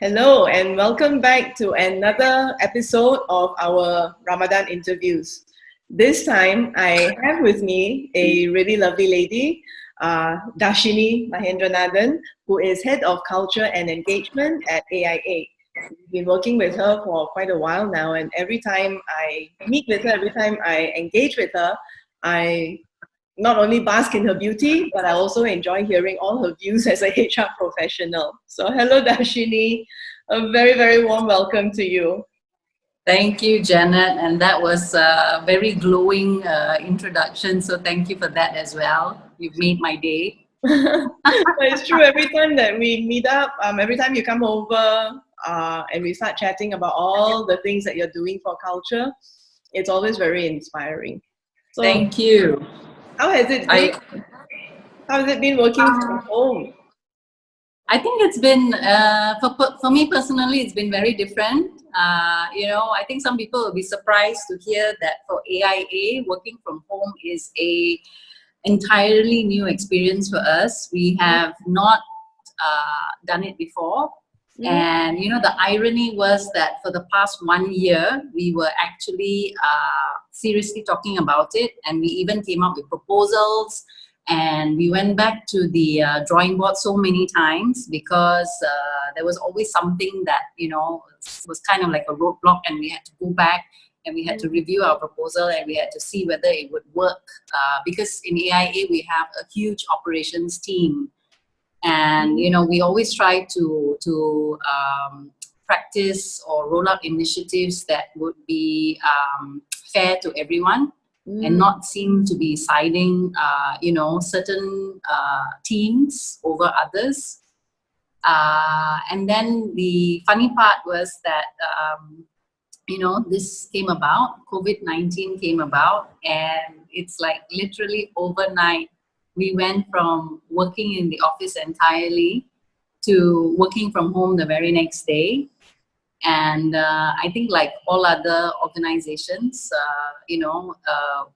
Hello and welcome back to another episode of our Ramadan interviews. This time I have with me a really lovely lady, Darshini Mahendranathan, who is Head of Culture and Engagement at AIA. We've been working with her for quite a while now, and every time I meet with her, every time I engage with her, I not only bask in her beauty, but I also enjoy hearing all her views as a HR professional. So hello, Darshini. A very, very warm welcome to you. Thank you, Janet. And that was a very glowing introduction. So thank you for that as well. You've made my day. It's true. Every time that we meet up, every time you come over and we start chatting about all the things that you're doing for culture, it's always very inspiring. So Thank you. how has it been? How has it been working from home? I think it's been, for me personally, it's been very different. I think some people will be surprised to hear that for AIA, working from home is a entirely new experience for us. We have not done it before. And, the irony was that for the past 1 year, we were actually seriously talking about it. And we even came up with proposals. And we went back to the drawing board so many times because there was always something that, was kind of like a roadblock, and we had to go back and we had to review our proposal and we had to see whether it would work. Because in AIA, we have a huge operations team. And, we always try to practice or roll out initiatives that would be fair to everyone. And not seem to be siding, certain teams over others. And then the funny part was that, this came about, COVID-19 came about, and it's like literally overnight, we went from working in the office entirely to working from home the very next day. And I think like all other organizations,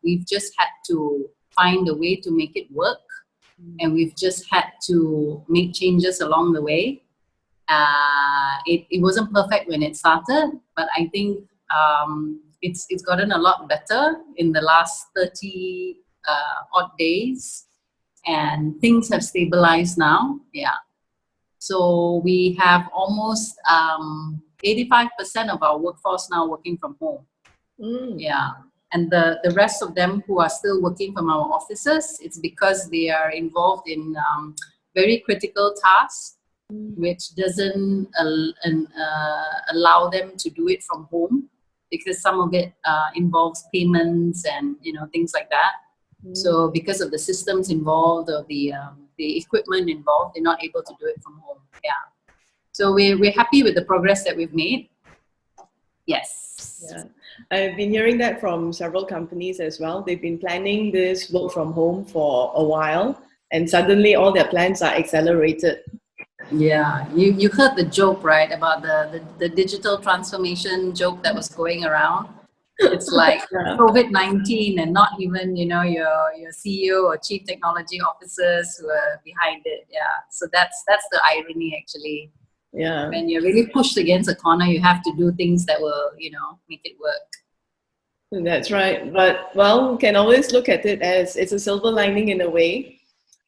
we've just had to find a way to make it work. And we've just had to make changes along the way. It wasn't perfect when it started, but I think it's gotten a lot better in the last 30 odd days. And things have stabilized now. Yeah. So we have almost 85% of our workforce now working from home. Yeah. And the rest of them who are still working from our offices, it's because they are involved in very critical tasks, which doesn't allow them to do it from home, because some of it involves payments and things like that. So because of the systems involved or the equipment involved, they're not able to do it from home. Yeah. So we're happy with the progress that we've made. Yes. Yeah. I've been hearing that from several companies as well. They've been planning this work from home for a while, and suddenly all their plans are accelerated. Yeah, you heard the joke, right, about the digital transformation joke that was going around. It's like COVID-19 and not even, your CEO or chief technology officers who are behind it. Yeah, so that's the irony actually. Yeah. When you're really pushed against a corner, you have to do things that will, make it work. That's right. But, well, can always look at it as it's a silver lining in a way.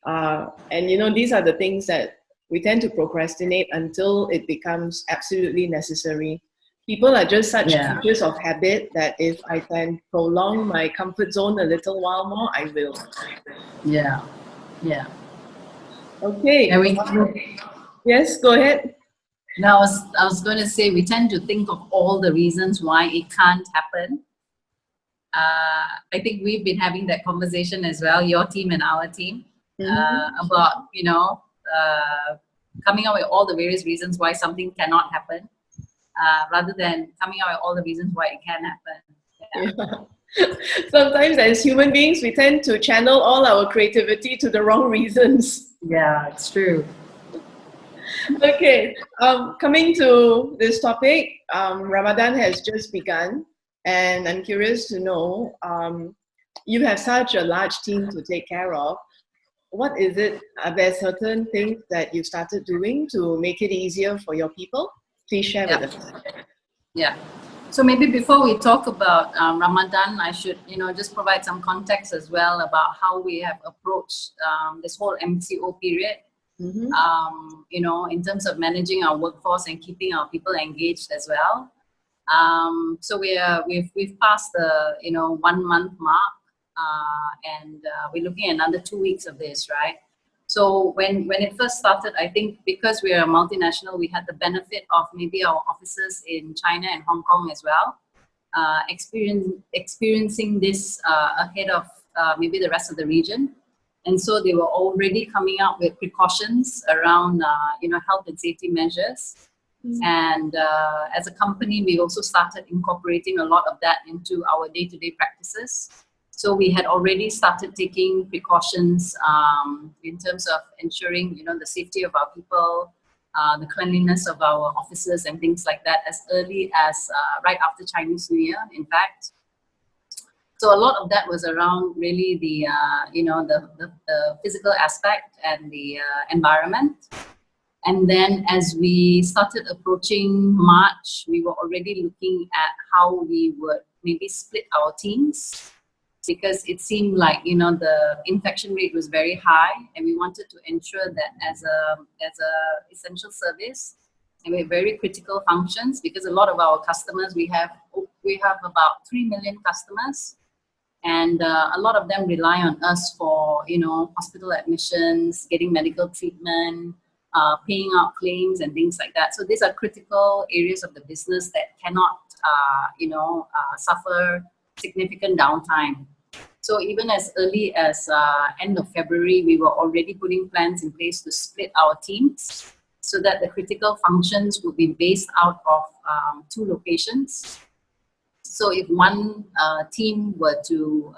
And, these are the things that we tend to procrastinate until it becomes absolutely necessary. People are just such creatures of habit that if I can prolong my comfort zone a little while more, I will. Yeah. Yeah. Okay. And yes, go ahead. Now, I was going to say, we tend to think of all the reasons why it can't happen. I think we've been having that conversation as well, your team and our team, about, coming up with all the various reasons why something cannot happen, rather than coming up with all the reasons why it can happen. Yeah. Sometimes as human beings, we tend to channel all our creativity to the wrong reasons. Yeah, it's true. Okay, coming to this topic, Ramadan has just begun, and I'm curious to know, you have such a large team to take care of. What is it? Are there certain things that you started doing to make it easier for your people? Please share Yeah. with us. Yeah. So maybe before we talk about Ramadan, I should, just provide some context as well about how we have approached this whole MCO period. In terms of managing our workforce and keeping our people engaged as well. So we've passed the 1 month mark, and we're looking at another 2 weeks of this, right? So when it first started, I think because we are a multinational, we had the benefit of maybe our offices in China and Hong Kong as well, experiencing this ahead of maybe the rest of the region. And so they were already coming out with precautions around, health and safety measures. And as a company, we also started incorporating a lot of that into our day-to-day practices. So we had already started taking precautions in terms of ensuring, the safety of our people, the cleanliness of our offices and things like that as early as right after Chinese New Year, in fact. So a lot of that was around really the physical aspect and the environment. And then as we started approaching March, we were already looking at how we would maybe split our teams, because it seemed like, the infection rate was very high, and we wanted to ensure that as a essential service, and we're very critical functions, because a lot of our customers, we have about 3 million customers, and a lot of them rely on us for, hospital admissions, getting medical treatment, paying out claims and things like that. So these are critical areas of the business that cannot, suffer significant downtime. So even as early as end of February, we were already putting plans in place to split our teams so that the critical functions would be based out of 2 locations. So if one team were to,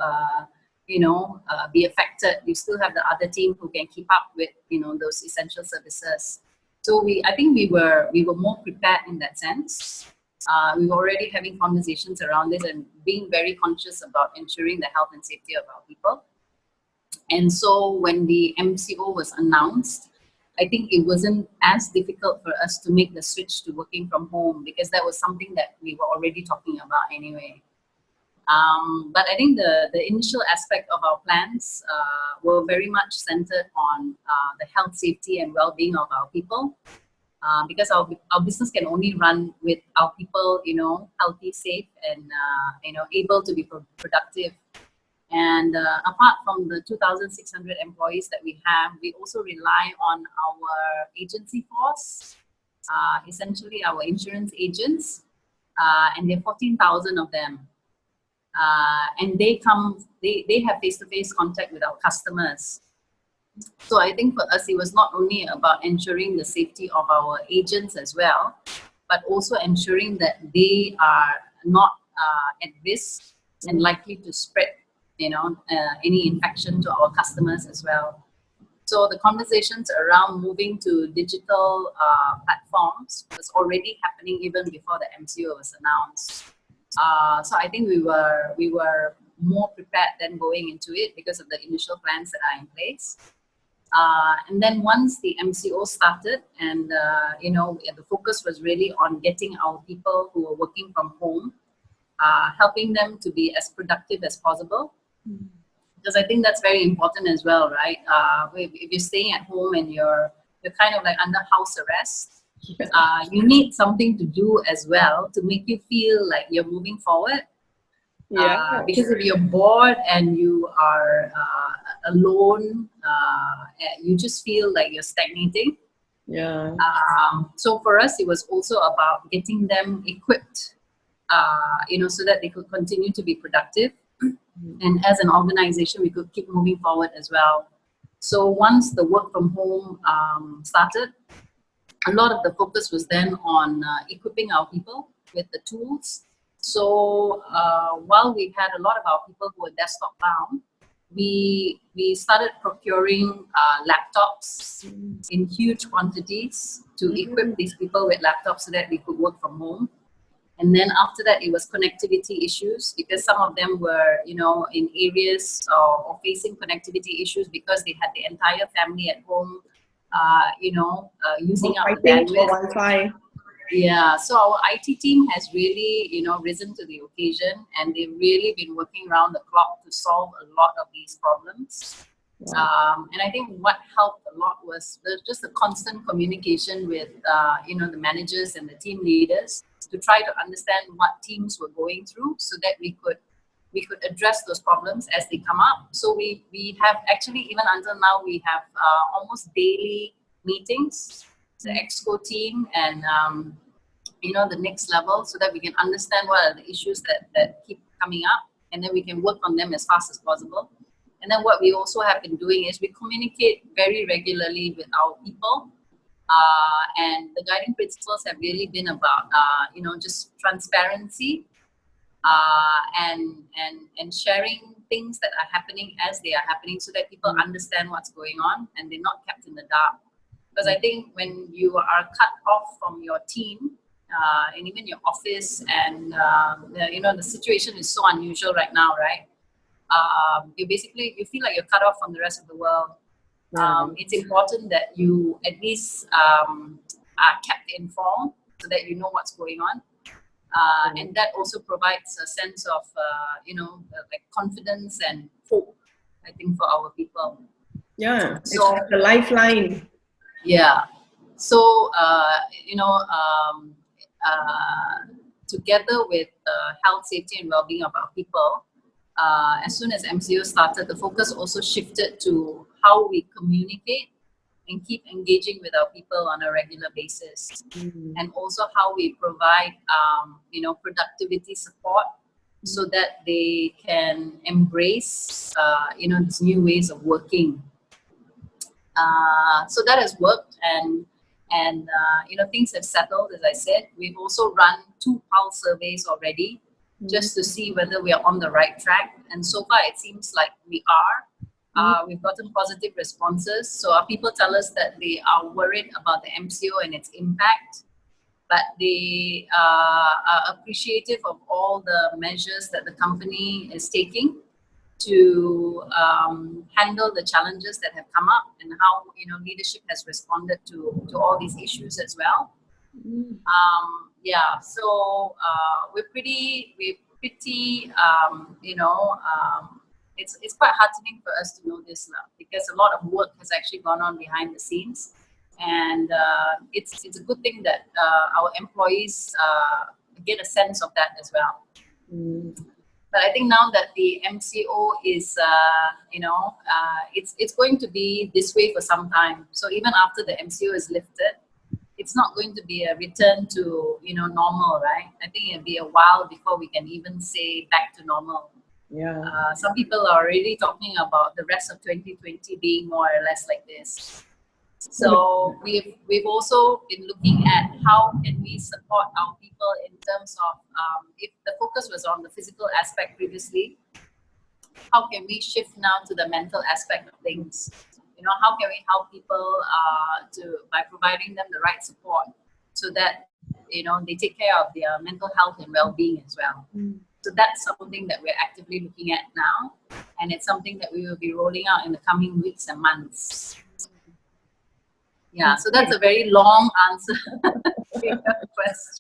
be affected, you still have the other team who can keep up with, those essential services. So I think we were more prepared in that sense. We were already having conversations around this and being very conscious about ensuring the health and safety of our people. And so when the MCO was announced, I think it wasn't as difficult for us to make the switch to working from home, because that was something that we were already talking about anyway. But I think the initial aspect of our plans were very much centered on the health, safety, and well-being of our people, because our business can only run with our people, healthy, safe, and able to be productive. And apart from the 2,600 employees that we have, we also rely on our agency force, essentially our insurance agents, and there are 14,000 of them. And they have face-to-face contact with our customers. So I think for us, it was not only about ensuring the safety of our agents as well, but also ensuring that they are not at risk and likely to spread any infection to our customers as well. So the conversations around moving to digital platforms was already happening even before the MCO was announced. So I think we were more prepared than going into it because of the initial plans that are in place. And then once the MCO started, and the focus was really on getting our people who were working from home, helping them to be as productive as possible. Because I think that's very important as well, right? If you're staying at home and you're kind of like under house arrest, you need something to do as well to make you feel like you're moving forward. Because if you're bored and you are alone, you just feel like you're stagnating. So for us, it was also about getting them equipped, so that they could continue to be productive. And as an organization, we could keep moving forward as well. So once the work from home started, a lot of the focus was then on equipping our people with the tools. So while we had a lot of our people who were desktop bound, we started procuring laptops in huge quantities to equip these people with laptops so that they could work from home. And then after that, it was connectivity issues, because some of them were, in areas or facing connectivity issues because they had the entire family at home, using up the bandwidth. Wi-Fi. Yeah, so our IT team has really, risen to the occasion, and they've really been working around the clock to solve a lot of these problems. Wow. And I think what helped a lot was just the constant communication with, the managers and the team leaders to try to understand what teams were going through, so that we could address those problems as they come up. So we have actually, even until now, we have almost daily meetings, the exco team and the next level, so that we can understand what are the issues that keep coming up, and then we can work on them as fast as possible. And then what we also have been doing is we communicate very regularly with our people, and the guiding principles have really been about just transparency, and sharing things that are happening as they are happening, so that people understand what's going on and they're not kept in the dark. Because I think when you are cut off from your team, and even your office, and the situation is so unusual right now, right? You feel like you're cut off from the rest of the world. It's important that you at least are kept informed, so that you know what's going on. And that also provides a sense of, like confidence and hope, I think, for our people. Yeah, it's So, like a lifeline. yeah. So, together with health, safety, and well-being of our people, as soon as MCO started, the focus also shifted to how we communicate and keep engaging with our people on a regular basis, and also how we provide, productivity support, so that they can embrace, these new ways of working. So that has worked, and things have settled. As I said, we've also run 2 pulse surveys already, just to see whether we are on the right track. And so far, it seems like we are. We've gotten positive responses. So our people tell us that they are worried about the MCO and its impact, but they are appreciative of all the measures that the company is taking to handle the challenges that have come up, and how leadership has responded to all these issues as well. So we're pretty it's quite heartening for us to know this now, because a lot of work has actually gone on behind the scenes, and it's a good thing that our employees get a sense of that as well. But I think now that the MCO is, it's going to be this way for some time. So even after the MCO is lifted, it's not going to be a return to normal, right? I think it'll be a while before we can even say back to normal. Yeah. Some people are already talking about the rest of 2020 being more or less like this. So we've also been looking at how can we support our people in terms of, if the focus was on the physical aspect previously, how can we shift now to the mental aspect of things? How can we help people by providing them the right support, so that they take care of their mental health and well-being as well. So that's something that we're actively looking at now, and it's something that we will be rolling out in the coming weeks and months. Yeah, so that's a very long answer to your question.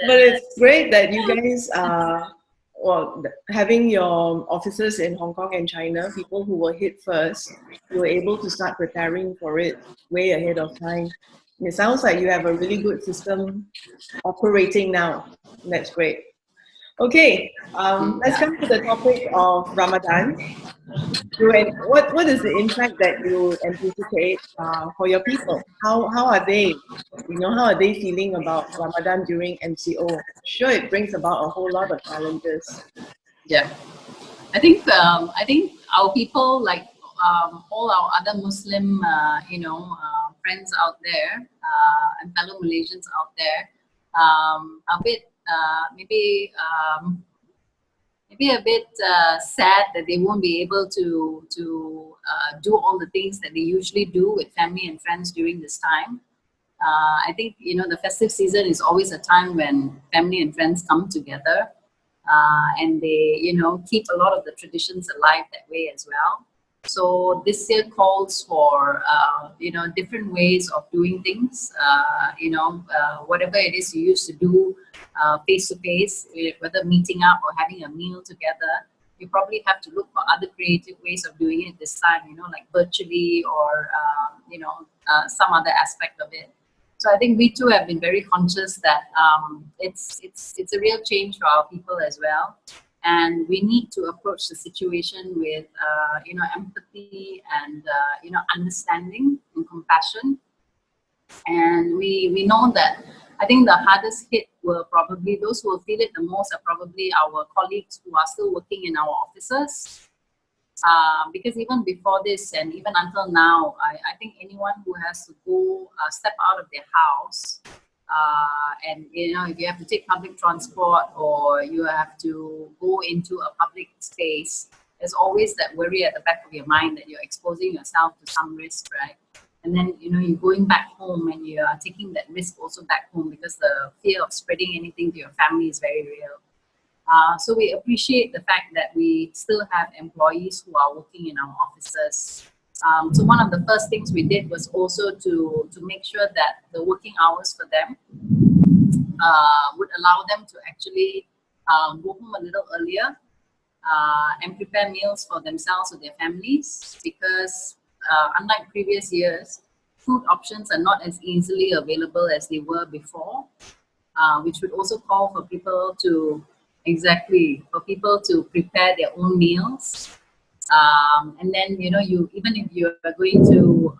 But it's great that you guys are, having your offices in Hong Kong and China, people who were hit first, you were able to start preparing for it way ahead of time. It sounds like you have a really good system operating now. That's great. Okay, let's come to the topic of Ramadan. What is the impact that you anticipate for your people? How are they? How are they feeling about Ramadan during MCO? Sure, it brings about a whole lot of challenges. Yeah, I think our people, like all our other Muslim friends out there, and fellow Malaysians out there, a bit maybe a bit sad that they won't be able to do all the things that they usually do with family and friends during this time. I think the festive season is always a time when family and friends come together, and they keep a lot of the traditions alive that way as well. So this year calls for different ways of doing things. Whatever it is you used to do face to face, whether meeting up or having a meal together, you probably have to look for other creative ways of doing it this time. Like virtually or some other aspect of it. So I think we too have been very conscious that it's a real change for our people as well, and we need to approach the situation with empathy and understanding and compassion. And we know that I think the hardest hit will probably, those who will feel it the most are probably our colleagues who are still working in our offices. Because even before this and even until now, I think anyone who has to go step out of their house, and if you have to take public transport or you have to go into a public space, there's always that worry at the back of your mind that you're exposing yourself to some risk, right? And then you're going back home and you are taking that risk also back home, because the fear of spreading anything to your family is very real. So we appreciate the fact that we still have employees who are working in our offices. So one of the first things we did was also to make sure that the working hours for them would allow them to actually go home a little earlier and prepare meals for themselves or their families, because unlike previous years, food options are not as easily available as they were before, which would also call for people to prepare their own meals. And then you, even if you are going to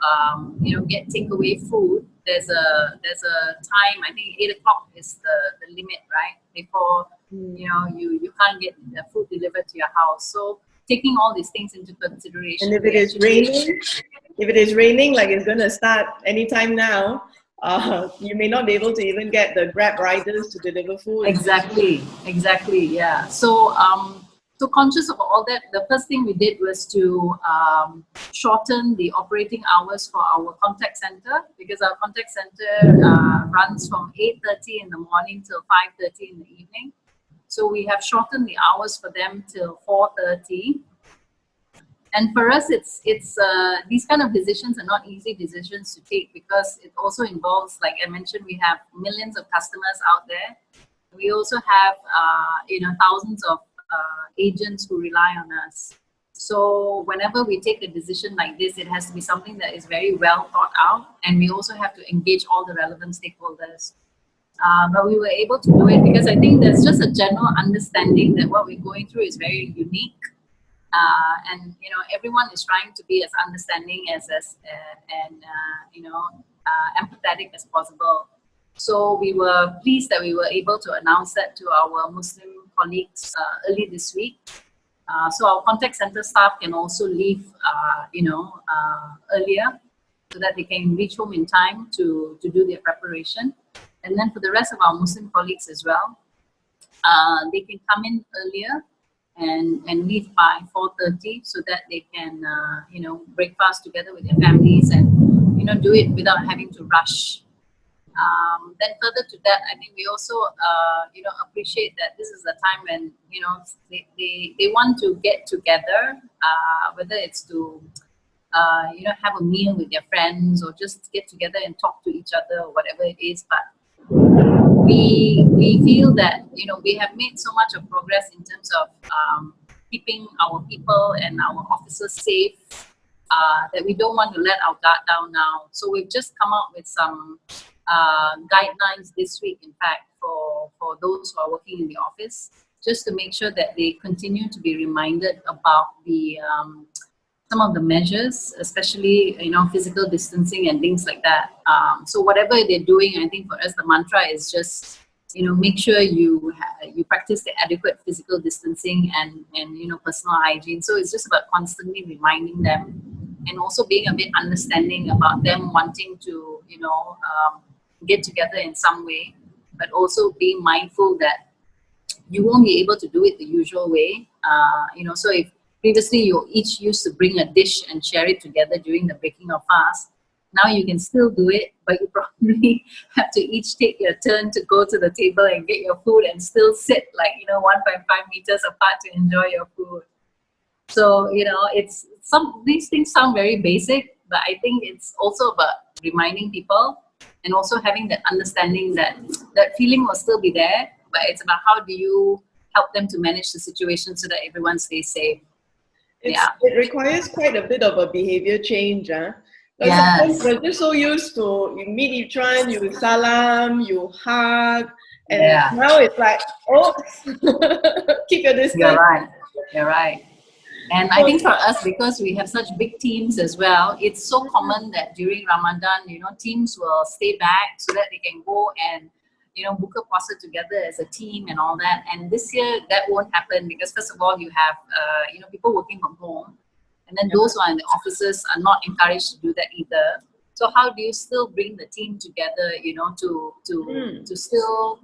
get takeaway food, there's a time, I think 8 o'clock is the limit, right? Before you can't get the food delivered to your house. So taking all these things into consideration. And if it is raining, like it's going to start anytime now, you may not be able to even get the Grab riders to deliver food. Exactly, yeah. So so conscious of all that, the first thing we did was to shorten the operating hours for our contact center, because our contact center runs from 8:30 in the morning till 5:30 in the evening. So we have shortened the hours for them till 4:30. And for us, it's these kind of decisions are not easy decisions to take, because it also involves, like I mentioned, we have millions of customers out there. We also have thousands of agents who rely on us. So whenever we take a decision like this, it has to be something that is very well thought out, and we also have to engage all the relevant stakeholders. But we were able to do it because I think there's just a general understanding that what we're going through is very unique. And everyone is trying to be as understanding empathetic as possible. So we were pleased that we were able to announce that to our Muslim colleagues early this week. So our contact center staff can also leave earlier, so that they can reach home in time to do their preparation. And then for the rest of our Muslim colleagues as well, they can come in earlier and leave by 4:30, so that they can breakfast together with their families and do it without having to rush. Then further to that, I think we also appreciate that this is a time when they want to get together, whether it's to have a meal with their friends or just get together and talk to each other or whatever it is. But we feel that we have made so much of progress in terms of keeping our people and our officers safe, that we don't want to let our guard down now. So we've just come out with some guidelines this week, in fact, for those who are working in the office, just to make sure that they continue to be reminded about the some of the measures, especially physical distancing and things like that. So whatever they're doing, I think for us the mantra is just make sure you practice the adequate physical distancing and personal hygiene. So it's just about constantly reminding them, and also being a bit understanding about them wanting to get together in some way, but also being mindful that you won't be able to do it the usual way. So if previously you each used to bring a dish and share it together during the breaking of fast, now you can still do it, but you probably have to each take your turn to go to the table and get your food and still sit 1.5 meters apart to enjoy your food. So it's these things sound very basic, but I think it's also about reminding people and also having that understanding that that feeling will still be there, but it's about how do you help them to manage the situation so that everyone stays safe. It requires quite a bit of a behavior change. Because sometimes Yes. we're just so used to you meet each one, you salam, you hug, and Yeah. now it's like, oh, keep your You're distance. right. You're right. And I think for us, because we have such big teams as well, it's so common that during Ramadan, teams will stay back so that they can go and, buka puasa together as a team and all that. And this year, that won't happen because first of all, you have, people working from home. And then those who are in the offices are not encouraged to do that either. So how do you still bring the team together, to still,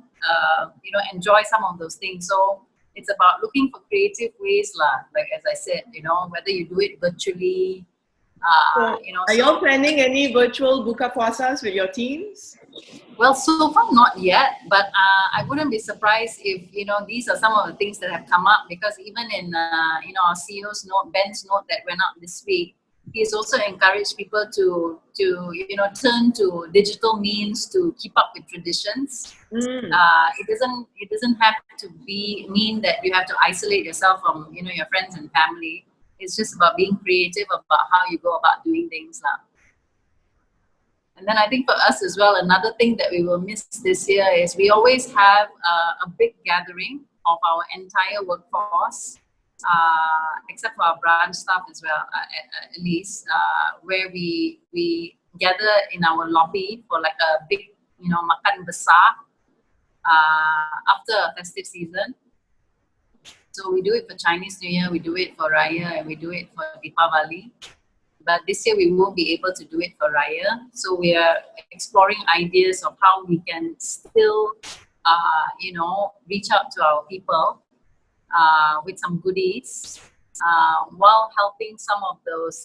enjoy some of those things? So it's about looking for creative ways, lah. Like as I said, whether you do it virtually, So, are you all planning any virtual buka puasas with your teams? Well, so far not yet, but I wouldn't be surprised if these are some of the things that have come up, because even in our CEO's note, Ben's note that went out this week, he's also encouraged people to turn to digital means to keep up with traditions. It doesn't have to mean that you have to isolate yourself from your friends and family. It's just about being creative about how you go about doing things now. And then I think for us as well, another thing that we will miss this year is we always have a big gathering of our entire workforce, except for our branch staff as well, at least, where we gather in our lobby for like a big, makan besar after a festive season. So we do it for Chinese New Year, we do it for Raya, and we do it for Deepavali. But this year we won't be able to do it for Raya. So we are exploring ideas of how we can still, reach out to our people with some goodies while helping some of those,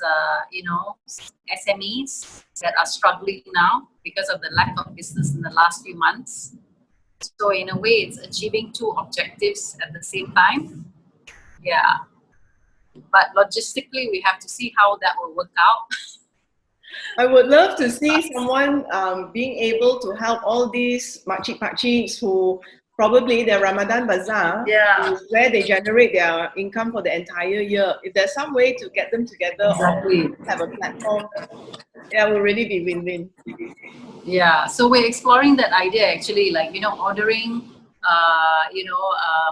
SMEs that are struggling now because of the lack of business in the last few months. So in a way, it's achieving two objectives at the same time. Yeah. But logistically, we have to see how that will work out. I would love to see someone being able to help all these makcik who probably their Ramadan bazaar is where they generate their income for the entire year. If there's some way to get them together or have a platform, it will really be win-win. Yeah, so we're exploring that idea actually, like, ordering,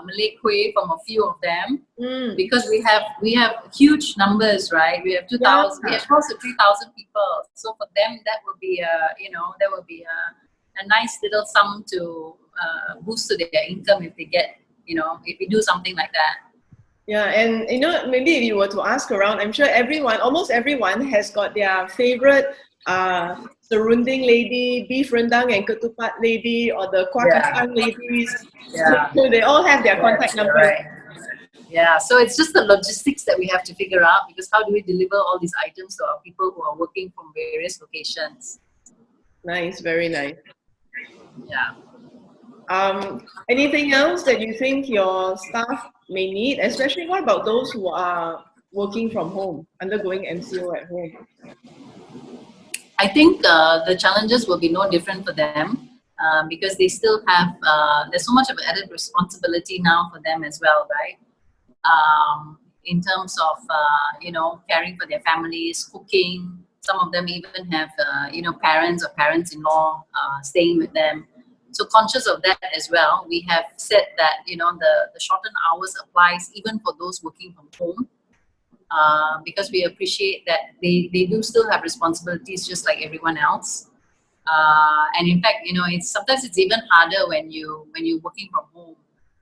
Malay kueh from a few of them, because we have huge numbers, right? We have 2,000, we have close to 3,000 people. So for them, that will be a nice little sum to boost to their income if they get, if we do something like that. Yeah, and maybe if you were to ask around, I'm sure almost everyone has got their favorite serunding lady, beef rendang and ketupat lady, or the kuah kacang ladies. Yeah. So they all have their contact numbers. Right. Yeah, so it's just the logistics that we have to figure out, because how do we deliver all these items to our people who are working from various locations? Nice, very nice. Yeah. Anything else that you think your staff may need, especially what about those who are working from home, undergoing MCO at home? I think the challenges will be no different for them, because they still have, there's so much of added responsibility now for them as well, right? In terms of, caring for their families, cooking. Some of them even have, parents or parents-in-law staying with them. So conscious of that as well, we have said that, the shortened hours applies even for those working from home. Because we appreciate that they do still have responsibilities just like everyone else. And in fact, sometimes it's even harder when you're working from home.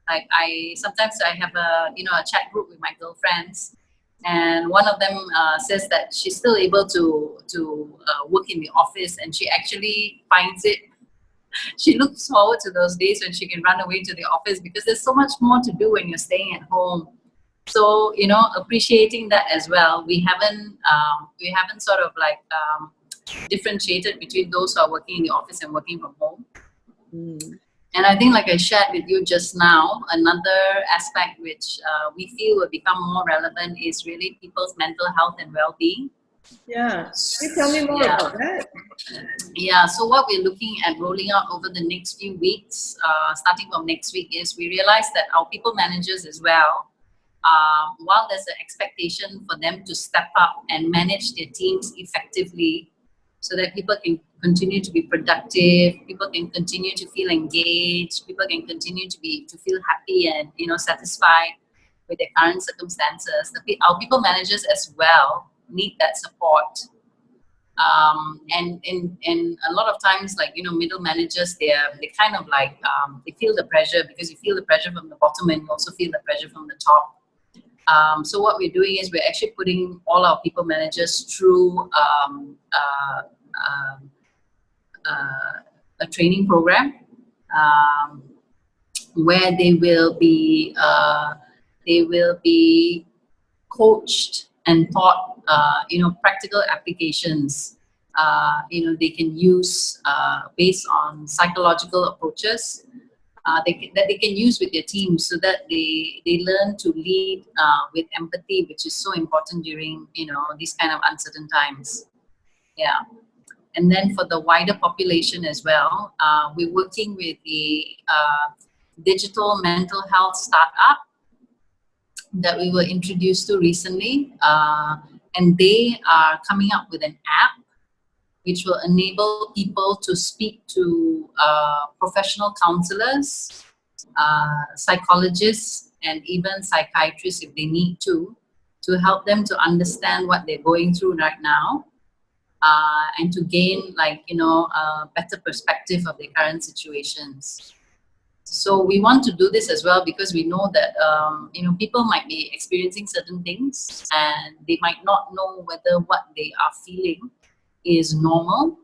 Like sometimes I have a chat group with my girlfriends, and one of them says that she's still able to work in the office, and she actually finds it. She looks forward to those days when she can run away to the office, because there's so much more to do when you're staying at home. So appreciating that as well. We haven't sort of like differentiated between those who are working in the office and working from home. And I think, like I shared with you just now, another aspect which we feel will become more relevant is really people's mental health and well-being. Yeah. Can you tell me more Yeah. about that? Yeah, so what we're looking at rolling out over the next few weeks, starting from next week, is we realize that our people managers as well, while there's an expectation for them to step up and manage their teams effectively so that people can continue to be productive, people can continue to feel engaged, people can continue to feel happy and satisfied with their current circumstances. Our people managers as well need that support. And a lot of times, like middle managers, they kind of like they feel the pressure, because you feel the pressure from the bottom and you also feel the pressure from the top. So what we're doing is we're actually putting all our people managers through a training program, um, where they will be coached and taught practical applications they can use based on psychological approaches that they can use with their team, so that they learn to lead with empathy, which is so important during these kind of uncertain times. Yeah. And then for the wider population as well, we're working with the digital mental health startup that we were introduced to recently, and they are coming up with an app which will enable people to speak to professional counselors, psychologists, and even psychiatrists if they need to help them to understand what they're going through right now, and to gain a better perspective of their current situations. So we want to do this as well because we know that people might be experiencing certain things and they might not know whether what they are feeling is normal,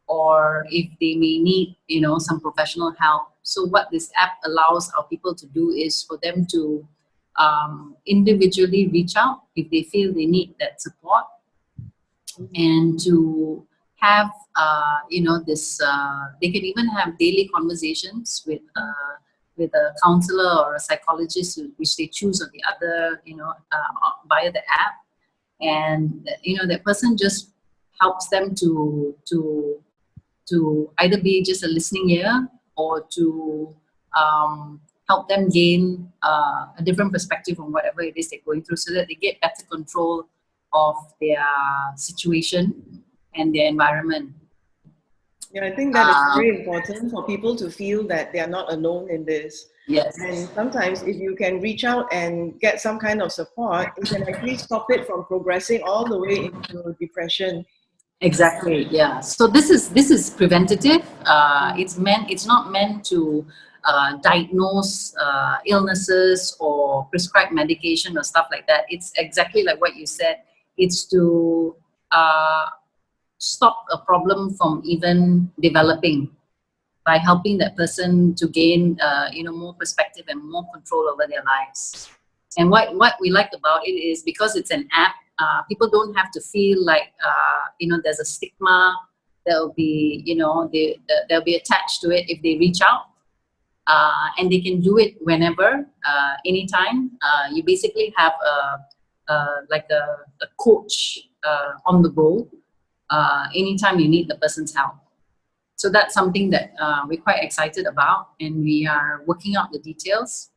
or if they may need some professional help. So what this app allows our people to do is for them to individually reach out if they feel they need that support, and to have this they can even have daily conversations with a counselor or a psychologist, which they choose on the other via the app. And that person just helps them to either be just a listening ear, or to help them gain a different perspective on whatever it is they're going through, so that they get better control of their situation and their environment. Yeah, I think that is very important for people to feel that they are not alone in this. Yes. And sometimes if you can reach out and get some kind of support, it can actually stop it from progressing all the way into depression. Exactly. Yeah. So this is preventative. It's not meant to diagnose illnesses or prescribe medication or stuff like that. It's exactly like what you said. It's to stop a problem from even developing, by helping that person to gain more perspective and more control over their lives. And what we like about it is, because it's an app, people don't have to feel like there's a stigma that will be they'll be attached to it if they reach out, and they can do it whenever, anytime. You basically have a coach on the go anytime you need the person's help. So that's something that we're quite excited about, and we are working out the details,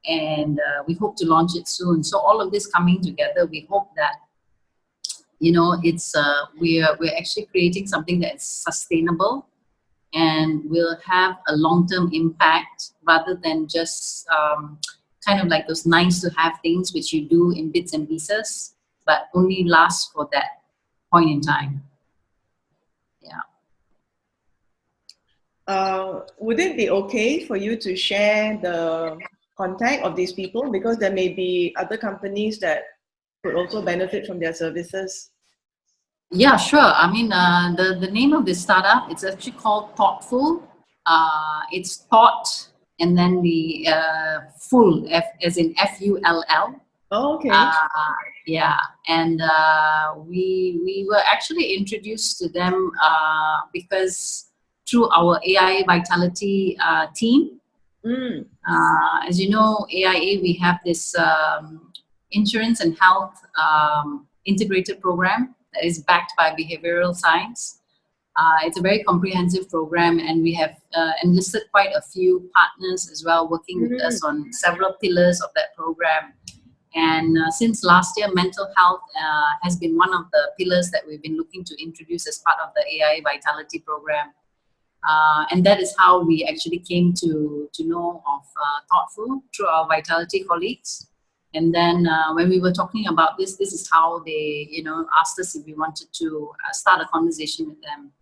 and we hope to launch it soon. So all of this coming together, we hope that it's we're actually creating something that's sustainable and will have a long-term impact, rather than just kind of like those nice to have things which you do in bits and pieces, but only last for that point in time. Yeah. Would it be okay for you to share the contact of these people? Because there may be other companies that could also benefit from their services. Yeah, sure. I mean, the name of this startup, it's actually called Thoughtful. It's thought, and then the full, F as in FULL. Oh, okay. Yeah, and we were actually introduced to them because through our AIA Vitality team. As you know, AIA, we have this insurance and health integrated program that is backed by behavioral science. It's a very comprehensive program, and we have enlisted quite a few partners as well, working with us on several pillars of that program. And since last year, mental health has been one of the pillars that we've been looking to introduce as part of the AIA Vitality program. And that is how we actually came to know of Thoughtful through our Vitality colleagues. And then when we were talking about this is how they, asked us if we wanted to start a conversation with them.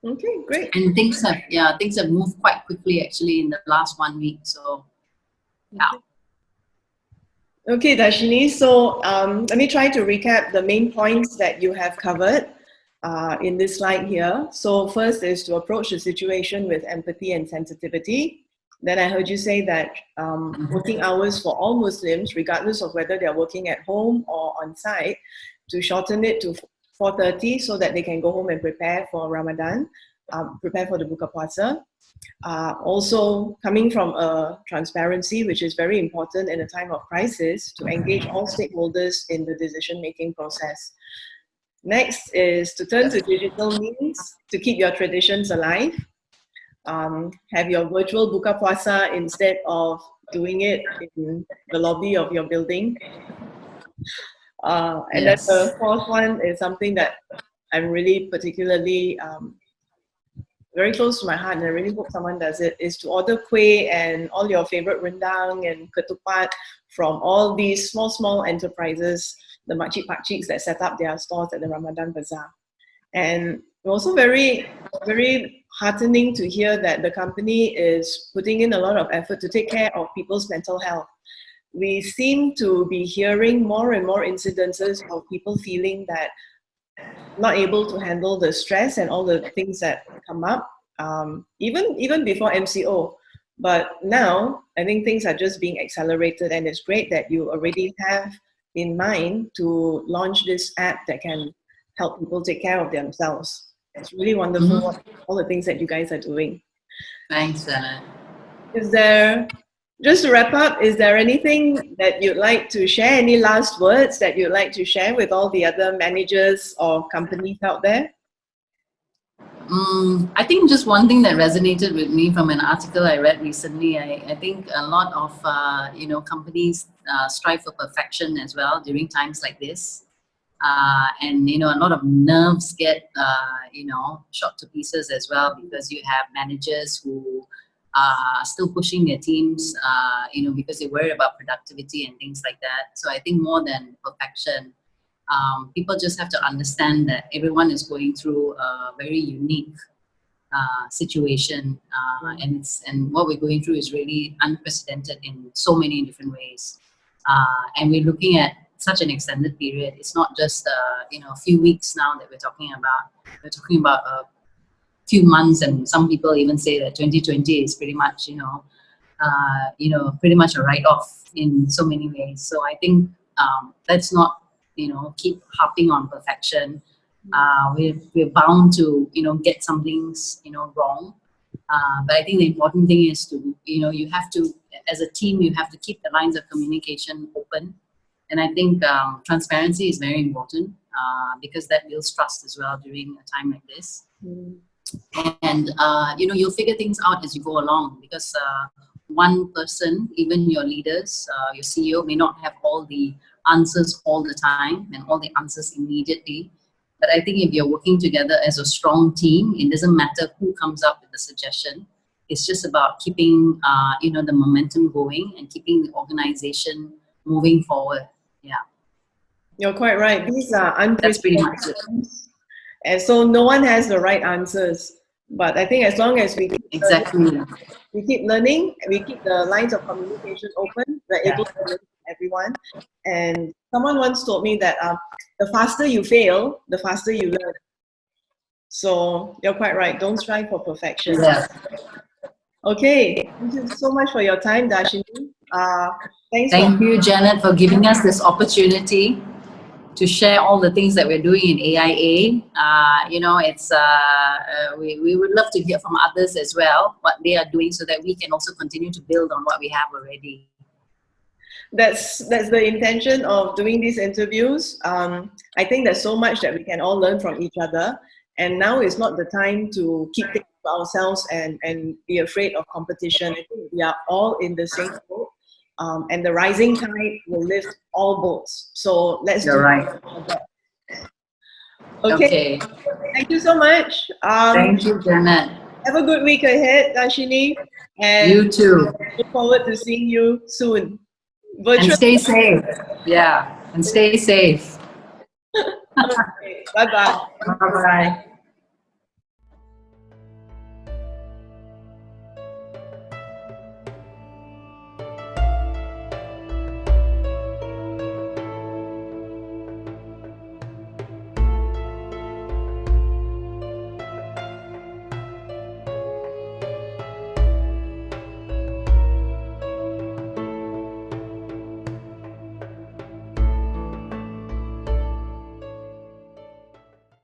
Okay, great. And things have moved quite quickly actually in the last 1 week. So, yeah. Okay, Darshini. So let me try to recap the main points that you have covered in this slide here. So first is to approach the situation with empathy and sensitivity. Then I heard you say that working hours for all Muslims, regardless of whether they're working at home or on site, to shorten it to 4:30 so that they can go home and prepare for Ramadan, prepare for the Buka Puasa. Also coming from a transparency, which is very important in a time of crisis, to engage all stakeholders in the decision-making process. Next is to turn to digital means to keep your traditions alive. Have your virtual Buka Puasa instead of doing it in the lobby of your building. And then the fourth one is something that I'm really particularly very close to my heart, and I really hope someone does it, is to order kuih and all your favorite rendang and ketupat from all these small enterprises, the makcik-pakciks that set up their stores at the Ramadan Bazaar. And also very, very heartening to hear that the company is putting in a lot of effort to take care of people's mental health. We seem to be hearing more and more incidences of people feeling that not able to handle the stress and all the things that come up, even before MCO. But now, I think things are just being accelerated, and it's great that you already have in mind to launch this app that can help people take care of themselves. It's really wonderful, all the things that you guys are doing. Thanks, Anna. Just to wrap up, is there anything that you'd like to share? Any last words that you'd like to share with all the other managers of companies out there? I think just one thing that resonated with me from an article I read recently, I think a lot of companies strive for perfection as well during times like this. And a lot of nerves get shot to pieces as well, because you have managers who are still pushing their teams, because they worry about productivity and things like that. So I think more than perfection, people just have to understand that everyone is going through a very unique situation, and what we're going through is really unprecedented in so many different ways. And we're looking at such an extended period. It's not just a few weeks now that we're talking about. We're talking about a few months, and some people even say that 2020 is pretty much pretty much a write-off in so many ways. So I think let's not keep harping on perfection. We're bound to get some things wrong, but I think the important thing is to you have to, as a team, you have to keep the lines of communication open. And I think transparency is very important, because that builds trust as well during a time like this. And you'll figure things out as you go along, because one person, even your leaders, your CEO, may not have all the answers all the time and all the answers immediately. But I think if you're working together as a strong team, it doesn't matter who comes up with the suggestion. It's just about keeping the momentum going and keeping the organization moving forward. Yeah, you're quite right. These are that's pretty much it. And so no one has the right answers. But I think as long as we keep learning, we keep the lines of communication open, we're able to learn from everyone. And someone once told me that the faster you fail, the faster you learn. So you're quite right. Don't strive for perfection. Yeah. Okay. Thank you so much for your time, Darshini. Thank you, Janet, for giving us this opportunity to share all the things that we're doing in AIA. You know, it's we would love to hear from others as well, what they are doing, so that we can also continue to build on what we have already. That's the intention of doing these interviews. I think there's so much that we can all learn from each other, and now is not the time to keep things to ourselves and be afraid of competition. I think we are all in the same boat, and the rising tide will lift all boats. So let's You're do right. that. Okay. Thank you so much. Thank you, Janet. Have a good week ahead, Darshini. And You too. look forward to seeing you soon. And stay safe. Yeah, and stay safe. Okay. Bye-bye. Bye-bye.